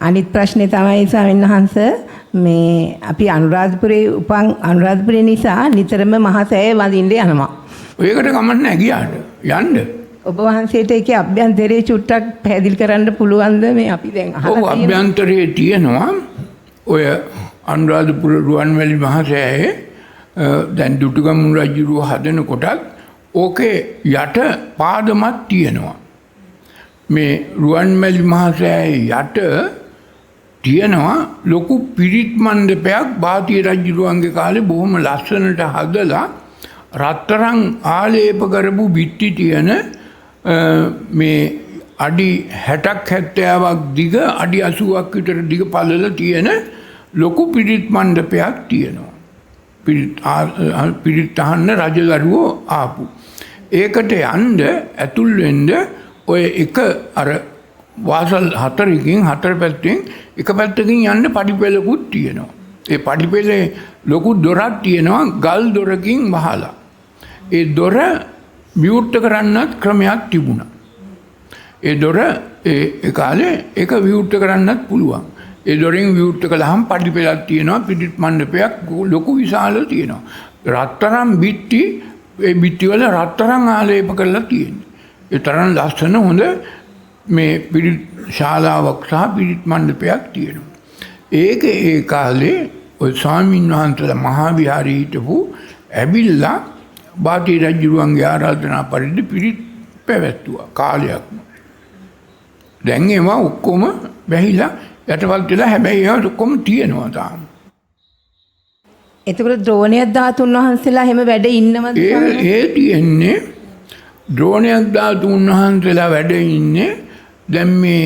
අනිත් ප්‍රශ්නේ තමයි ස්වාමීන් වහන්සේ මේ අපි අනුරාධපුරේ නිසා නිතරම මහසෑය වඳින්න යනවා. ඔයකට කමක් නැහැ ගියාට යන්න. ඔබ වහන්සේට ඒකේ අභ්‍යන්තරයේ චුට්ටක් පැහැදිලි කරන්න පුළුවන්ද මේ අපි දැන් අහලා ඔව් අභ්‍යන්තරයේ තියෙනවා ඔය අනුරාධපුර රුවන්වැලි මහසෑයේ දැන් දුටුගැමුණු රජුව හදනකොටත් ඕකේ යට පාදමක් තියෙනවා. මේ රුවන්වැලි මහසෑයේ යට තියෙනවා ලොකු පිරිත් මණ්ඩපයක් භාතිය රජුගේ කාලේ බොහොම ලස්සනට හදලා රත්තරන් ආලේප කරපු බිත්ති තියෙන මේ අඩි 60ක් 70ක් දිග අඩි 80ක් විතර දිග පළල තියෙන ලොකු පිරිත් මණ්ඩපයක් තියෙනවා. පිරිත් අහන්න රජදරුවෝ ආපු. ඒකට යන්න ඇතුල් වෙන්න ඔය එක අර වාසල් හතරකින් හතර පැත්තෙන් එක පැත්තකින් යන්න පඩිපෙළකුත් තියෙනවා. ඒ පඩිපෙළේ ලොකු දොරක් තියෙනවා ගල් දොරකින් වහලා. ඒ දොර විවෘත කරන්නත් ක්‍රමයක් තිබුණා. ඒ දොර ඒ කාලේ ඒක විවෘත කරන්නත් පුළුවන්. ඒ දොරෙන් විවෘත කළාම පඩිපෙළක් තියෙනවා පිටිත් මණ්ඩපයක් ලොකු විශාල තියෙනවා. රත්තරන් බිත්ති ඒ බිත්ති වල රත්තරන් ආලේප කරලා තියෙනවා. ඒ තරම් ලස්සන හොඳ මේ පිරිත් ශාලාවක් සහ පිරිත් මණ්ඩපයක් තියෙනවා. ඒක ඒ කාලේ ඔය ස්වාමීන් වහන්සේලා මහා විහාරයේ හිටපු ඇවිල්ලා භාතිය රජුගේ ආරාධනා පරිදි පිරිත් පැවැත්තුවා කාලයක්ම. දැන් ඒවා ඔක්කොම වැහිලා යටපත් වෙලා හැබැයි ඒවා ඔක්කොම තියෙනවා තාම. එතකොට ද්‍රෝණයක් ධාතුන් වහන්සේලා හැම වැඩ ඉන්නවද? ඒ තියෙන්නේ ද්‍රෝණයක් ධාතුන් වහන්සේලා වැඩ ඉන්නේ දැන් මේ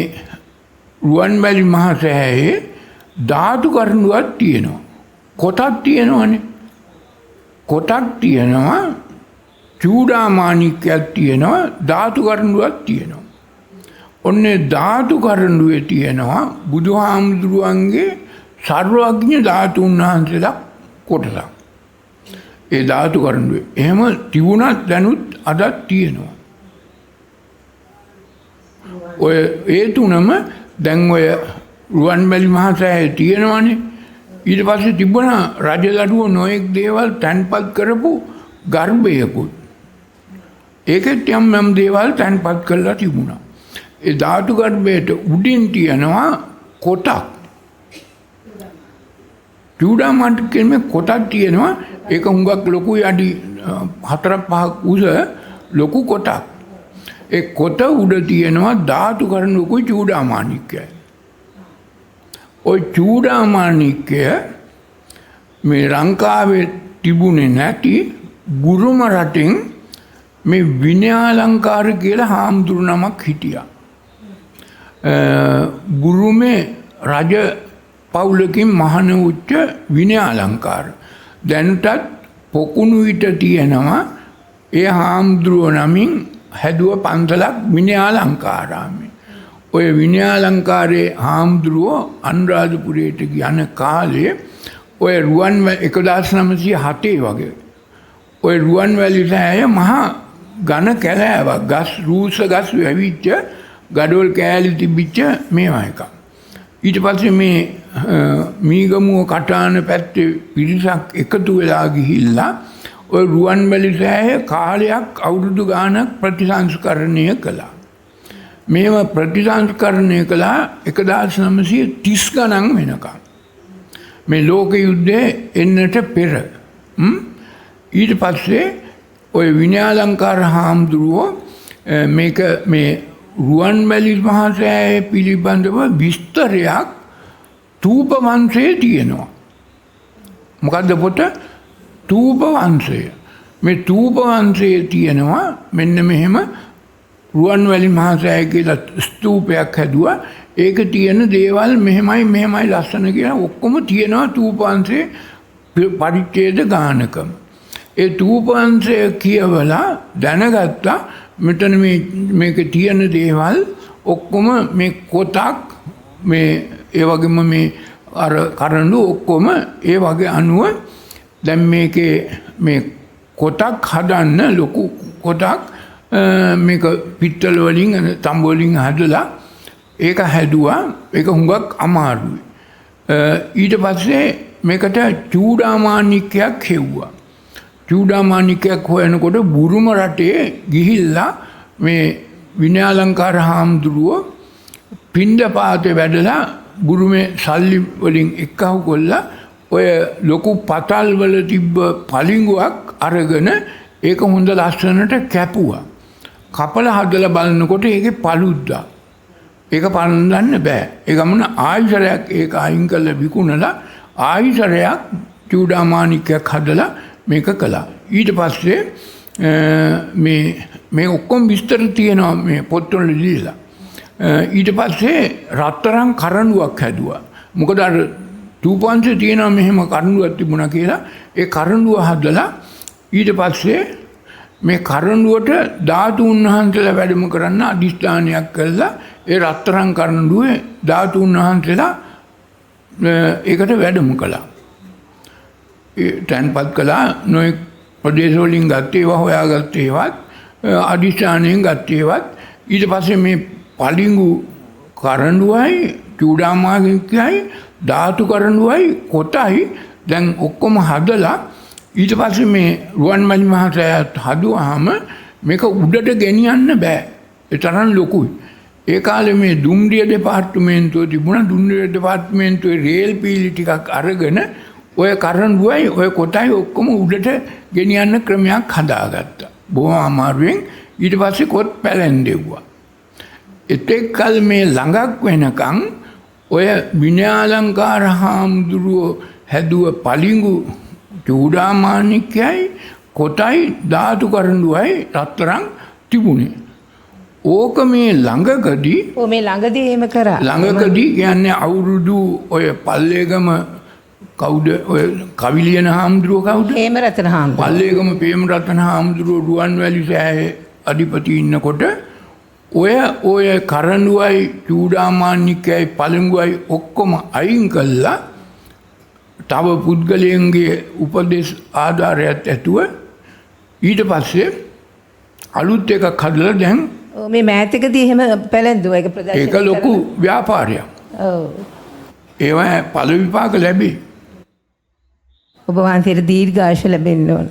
රුවන්වැලි මහසෑයේ ධාතු කරඬුවක් තියෙනවා. කොටක් තියෙනවනේ. කොටක් තියෙනවා චූඩාමාණික්කයක් තියෙනවා ධාතු කරඬුවක් තියෙනවා. ඔන්නේ ධාතු කරඬුවේ තියෙනවා බුදුහාමුදුරුවන්ගේ සර්වඥ ධාතුන් වහන්සේලා කොටසක්. ඒ ධාතු කරඬුවේ එහෙම තිබුණත් දැනුත් අදත් තියෙනවා. ඔය ඒ තුනම දැන් ඔය රුවන්වැලි මහසෑයේ තියෙනවනේ. ඊට පස්සේ තිබුණා රජදරුවෝ නොයෙක් දේවල් තැන්පත් කරපු ගර්භයකුත්. ඒකෙත් යම් දේවල් තැන්පත් කරලා තිබුණා. ඒ ධාතු ගර්භයට උඩින් තියෙනවා කොටක්. චූඩාමාණික්කෙම කොටක් තියෙනවා. ඒක හුඟක් ලොකුයි අඩි 4-5ක් උස ලොකු කොටක්. ඒ කොට උඩ තියෙනවා ධාතු කරඬුකුයි චූඩාමාණික්කයයි. ඔය චූඩාමාණික්කය මේ ලංකාවේ තිබුණේ නැති බුරුම රටෙන් මේ විනයාලංකාර කියලා හාමුදුරු නමක් හිටියා. බුරුමේ රජ පවුලකින් මහණ උච්ච විනයාලංකාර. දැනටත් පොකුණු විට තියෙනවා ඒ හාමුදුරුව නමින් හැදුව පන්සලක් විනයාලංකාරාමේ. ඔය විනයාලංකාරයේ හාමුදුරුවෝ අනුරාධපුරයට යන කාලේ ඔය රුවන්වැලි 1907 වගේ ඔය රුවන්වැලි සෑය මහා ඝන කැලෑවක් ගස් රූස ගස් වැවිච්ච ගඩොල් කෑලි තිබිච්ච මේවා එකක්. ඊට පස්සේ මේ මීගමුව කටාන පැත්තේ පිරිසක් එකතු වෙලා ගිහිල්ලා ඔය රුවන්වැලි සෑය කාලයක් අවුරුදු ගාණක් ප්‍රතිසංස්කරණය කළා. මේව ප්‍රතිසංස්කරණය කළා 1930 ගණන් වෙනකම්. මේ ලෝක යුද්ධයේ එන්නට පෙර. ඊට පස්සේ ඔය විනයාලංකාර හාමුදුරුවෝ මේක මේ රුවන්වැලි මහසෑය පිළිබඳව විස්තරයක් තූප වංශයේ තියෙනවා. මොකද්ද පොත? තූප වංශය. මේ තූප වංශයේ තියෙනවා මෙන්න මෙහෙම රුවන්වැලි මහසෑය කියලා ස්තූපයක් හැදුවා. ඒක තියෙන දේවල් මෙහෙමයි ලස්සන කියලා ඔක්කොම තියෙනවා තූප වංශයේ පරිච්ඡේද ගානකම. ඒ තූප වංශය කියවලා දැනගත්තා මෙතන මේක තියෙන දේවල් ඔක්කොම මේ කොටක් මේ ඒ වගේම මේ අර කරඬු ඔක්කොම ඒ වගේ අණුව දැන් මේකේ මේ කොටක් හදන්න ලොකු කොටක් මේක පිත්තල වලින් තඹ වලින් හදලා ඒක හැදුවා. ඒක හුඟක් අමාරුයි. ඊට පස්සේ මේකට චූඩාමාණික්කයක් හෙව්වා. චූඩාමාණික්කයක් හොයනකොට බුරුම රටේ ගිහිල්ලා මේ විනයාලංකාර හාමුදුරුවෝ පිණ්ඩපාතේ වැඩලා බුරුමේ සල්ලි වලින් එක්කහු කොල්ලා ඔය ලොකු පතල් වල තිබ්බ පලිඟුවක් අරගෙන ඒක හොඳ ලස්සනට කැපුවා. කපලා හදලා බලනකොට ඒකේ පළුද්දා. ඒක පන්නන්න බෑ. ඒ ගමන ආයිසරයක් ඒක අයින් කරලා විකුණලා ආයිසරයක් චූඩාමාණික්කයක් හදලා මේක කළා. ඊට පස්සේ මේ ඔක්කොම විස්තර තියෙනවා මේ පොත්වල ලියලා. ඊට පස්සේ රත්තරන් කරඬුවක් හැදුවා. මොකද අර තූපංශේ තියෙනවා මෙහෙම කරඬුවක් තිබුණා කියලා. ඒ කරඬුව හදලා ඊට පස්සේ මේ කරඬුවට ධාතුන් වහන්සේලා වැඩම කරන්න අදිෂ්ඨානයක් කළා. ඒ රත්තරන් කරඬුවේ ධාතුන් වහන්සේලා ඒකට වැඩම කළා. ඒ තැන්පත් කළා. නොයෙක් ප්‍රදේශ වලින් ගත්තේ ඒවා හොයාගත්තේ ඒවත් අදිෂ්ඨානයෙන් ගත්තේ ඒවත්. ඊට පස්සේ මේ පලිඟු කරඬුවයි චූඩාමාණික්කයයි ධාතු කරඬුවයි කොටයි දැන් ඔක්කොම හදලා ඊට පස්සේ මේ රුවන්මැලි මහසෑයත් හදුවාම මේක උඩට ගෙනියන්න බෑ. ඒ තරම් ලොකුයි. ඒ කාලේ මේ දුම්රිය දෙපාර්තමේන්තුව තිබුණා. දුම්රිය දෙපාර්තමේන්තුවේ රේල් පීලි ටිකක් අරගෙන ඔය කරඬුවයි ඔය කොටයි ඔක්කොම උඩට ගෙනියන්න ක්‍රමයක් හදාගත්තා. බොහොම අමාරුවෙන්. ඊට පස්සේ කොත් පැලැන්දෙව්වා. එතෙක් කල මේ ළඟක් වෙනකන් ඔය විනයාලංකාර හාමුදුරුවෝ හැදුව පලිඟු චූඩාමාණික්කයයි කොටයි ධාතු කරඬුවයි රත්තරන් තිබුණේ. ඕක මේ ළඟකදී මේ ළඟදී එහෙම කරා. ළඟකදී කියන්නේ අවුරුදු ඔය පල්ලේගම කවුද ඔය කවිලියන හාමුදුරුවෝ කවුද? හේමරතන හාමුදුරුවෝ. පල්ලේගම ප්‍රේමරතන හාමුදුරුවෝ රුවන්වැලි සෑයේ අධිපති ඉන්නකොට ඔය කරඬුවයි චූඩාමාණික්කයයි පලිඟුවයි ඔක්කොම අයින් කළා. තව පුද්ගලයන්ගේ උපදේශ ආධාරයත් ඇතුව ඊට පස්සේ අලුත් එකක් හදලා දැන් මේ මෑතකදී එහෙම පැලැන්දුවා. ඒක ප්‍රදර්ශනය ඒක ලොකු ව්‍යාපාරයක්. ඔව්. ඒවා ඵල විපාක ලැබේ. ඔබ වහන්සේට දීර්ඝායුෂ ලැබෙන්න ඕන.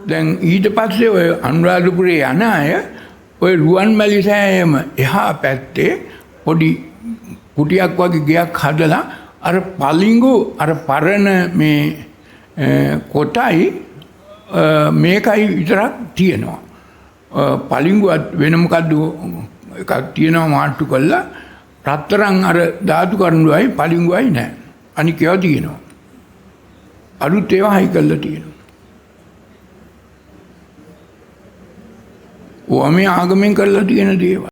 දැන් ඊට පස්සේ ඔය අනුරාධපුරේ යන අය ඔය රුවන්මැලි සෑයම එහා පැත්තේ පොඩි කුටියක් වගේ ගයක් හදලා අර පලිඟු අර පරණ මේ කොටයි මේකයි විතරක් තියෙනවා. පලිඟුවත් වෙන මොකද්ද එකක් තියෙනවා මාට්ටු කළා. රත්තරන් අර ධාතු කරඬුවයි පලිඟුවයි නැහැ. අනික ඒවා තියෙනවා. අලුත් ඒවා හයි කරලා තියෙනවා. ඕවා මේ ආගමෙන් කරලා තියෙන දේවල්.